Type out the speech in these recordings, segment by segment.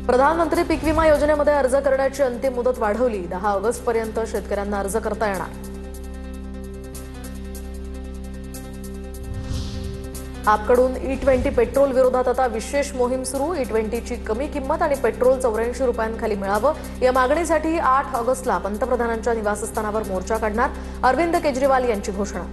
प्रधानमंत्री पीक विमा योजनेमध्ये अर्ज करण्याची अंतिम मुदत वाढवली। 10 ऑगस्टपर्यंत शेतकऱ्यांना अर्ज करता येणार। आपकडून E20 पेट्रोल विरोधात आता विशेष मोहीम सुरू। E20ची कमी किंमत आणि पेट्रोल 84 रुपयांखाली मिळावं या मागणीसाठी 8 ऑगस्टला पंतप्रधानांच्या निवासस्थानावर मोर्चा काढणार। अरविंद केजरीवाल यांची घोषणा।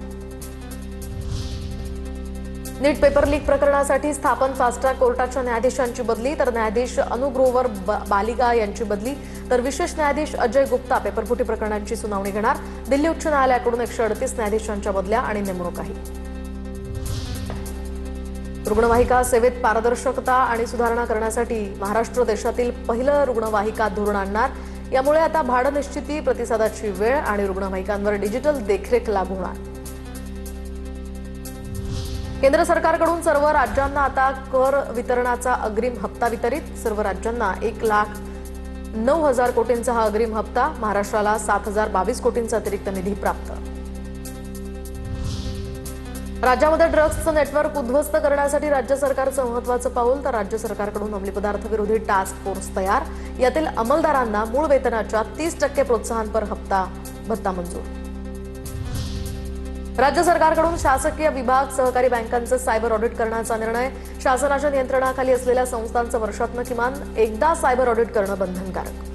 नीट पेपर लीक प्रकरणासाठी स्थापन फास्ट ट्रॅक कोर्टाच्या न्यायाधीशांची बदली, तर न्यायाधीश अनुग्रोवर बालिगा यांची बदली, तर विशेष न्यायाधीश अजय गुप्ता पेपरफुटी प्रकरणांची सुनावणी घेणार। दिल्ली उच्च न्यायालयाकडून 138 न्यायाधीशांच्या बदल्या आणि नेमणुकाही। रुग्णवाहिका सेवेत पारदर्शकता आणि सुधारणा करण्यासाठी महाराष्ट्र देशातील पहिलं रुग्णवाहिका धोरण आणणार। यामुळे आता भाडं निश्चिती, प्रतिसादाची वेळ आणि रुग्णवाहिकांवर डिजिटल देखरेख लागू होणार। केंद्र सरकारकडून सर्व राज्यांना आता कर वितरणाचा अग्रिम हप्ता वितरित। सर्व राज्यांना 1,09,000 कोटींचा हा अग्रिम हप्ता। महाराष्ट्राला 7,022 कोटींचा अतिरिक्त निधी प्राप्त। राज्यामध्ये ड्रग्सचं नेटवर्क उद्ध्वस्त करण्यासाठी राज्य सरकारचं महत्त्वाचं पाऊल, तर राज्य सरकारकडून अंमली पदार्थ विरोधी टास्क फोर्स तयार। यातील अंमलदारांना मूळ वेतनाच्या 30% प्रोत्साहनपर हप्ता भत्ता मंजूर। राज्य सरकारकडून शासकीय विभाग, सहकारी बँकांचं सायबर ऑडिट करण्याचा निर्णय। शासनाच्या नियंत्रणाखाली असलेल्या संस्थांचं वर्षातनं किमान एकदा सायबर ऑडिट करणं बंधनकारक।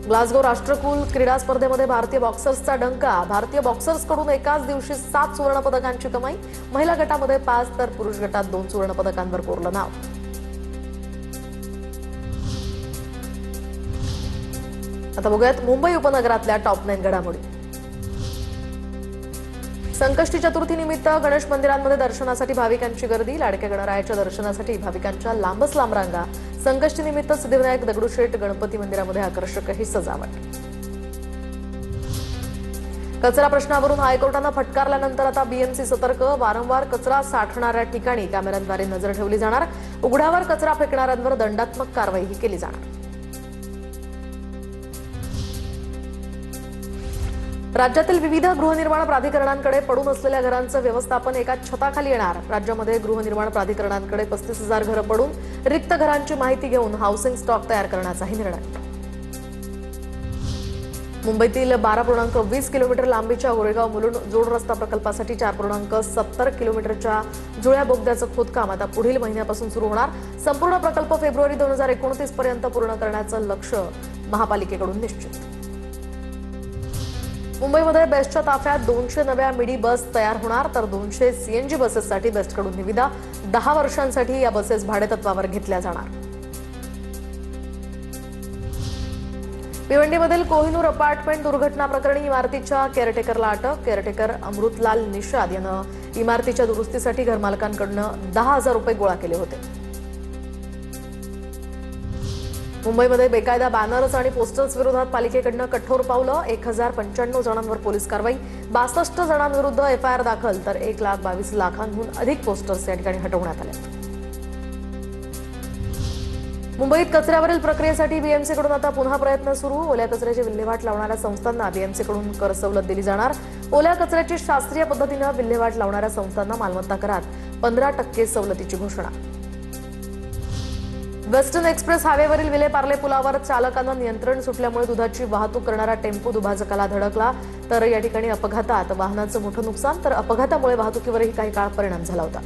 ग्लासगो राष्ट्रकुल क्रीडा स्पर्धेमध्ये भारतीय बॉक्सर्सचा डंका। भारतीय बॉक्सर्सकडून एकाच दिवशी 7 सुवर्ण पदकांची कमाई। महिला गटामध्ये 5 तर पुरुष गटात 2 सुवर्ण पदकांवर कोरलं नाव। आता बघूयात मुंबई उपनगरातल्या टॉप 9 घडामोडी। संकष्टी चतुर्थी निमित्त गणेश मंदिरांमध्ये दर्शनासाठी भाविकांची गर्दी। लाडक्या गणरायाच्या दर्शनासाठी भाविकांच्या लांबच लांब रांगा। संकष्टी निमित्त सिद्धिविनायक दगडूशेठ गणपती मंदिरामध्ये आकर्षकही सजावट। कचरा प्रश्नावरून हायकोर्टानं फटकारल्यानंतर आता बीएमसी सतर्क। वारंवार कचरा साठणाऱ्या ठिकाणी कॅमेऱ्यांद्वारे नजर ठेवली जाणार। उघड्यावर कचरा फेकणाऱ्यांवर दंडात्मक कारवाईही केली जाणार। राज्यातील विविध गृहनिर्माण प्राधिकरणांकडे पडून असलेल्या घरांचं व्यवस्थापन एका छताखाली येणार। राज्यामध्ये गृहनिर्माण प्राधिकरणांकडे 35,000 घरं पडून रिक्त घरांची माहिती घेऊन हाऊसिंग स्टॉक तयार करण्याचाही निर्णय। मुंबईतील 12.20 किलोमीटर लांबीच्या गोरेगाव मुलुंड जोड रस्ता प्रकल्पासाठी 4.70 किलोमीटरच्या जुळ्या बोगद्याचं खोदकाम आता पुढील महिन्यापासून सुरू होणार। संपूर्ण प्रकल्प फेब्रुवारी 2029 पर्यंत पूर्ण करण्याचं लक्ष्य महापालिकेकडून निश्चित। मुंबईमध्ये बेस्टच्या ताफ्यात 200 नव्या मिडी बस तयार होणार, तर 200 सीएनजी बसेससाठी बेस्टकडून निविदा। 10 वर्षांसाठी या बसेस भाडेतत्वावर घेतल्या जाणार। भिवंडीमधील कोहिनूर अपार्टमेंट दुर्घटना प्रकरणी इमारतीच्या केअरटेकरला अटक। केअरटेकर अमृतलाल निषाद यानं इमारतीच्या दुरुस्तीसाठी घरमालकांकडून 10,000 रुपये गोळा केले होते। मुंबईमध्ये बेकायदा बॅनर्स आणि पोस्टर्स विरोधात पालिकेकडून कठोर पावलं। 1,095 जणांवर पोलीस कारवाई। 62 जणांविरुद्ध एफआयआर दाखल, तर 1,22,00,000हून अधिक पोस्टर्स या ठिकाणी हटवण्यात आले। मुंबईत कचऱ्यावरील प्रक्रियेसाठी बीएमसीकडून आता पुन्हा प्रयत्न सुरू। ओल्या कचऱ्याची विल्हेवाट लावणाऱ्या संस्थांना बीएमसीकडून कर सवलत दिली जाणार। ओल्या कचऱ्याची शास्त्रीय पद्धतीनं विल्हेवाट लावणाऱ्या संस्थांना मालमत्ता करात 15% सवलतीची घोषणा। वेस्टर्न एक्सप्रेस हायवेवरील विलेपार्ले पुलावर चालकांना नियंत्रण सुटल्यामुळे दुधाची वाहतूक करणारा टेम्पो दुभाजकाला धडकला, तर या ठिकाणी अपघातात वाहनाचं मोठं नुकसान, तर अपघातामुळे वाहतुकीवरही काही काळ परिणाम झाला होता।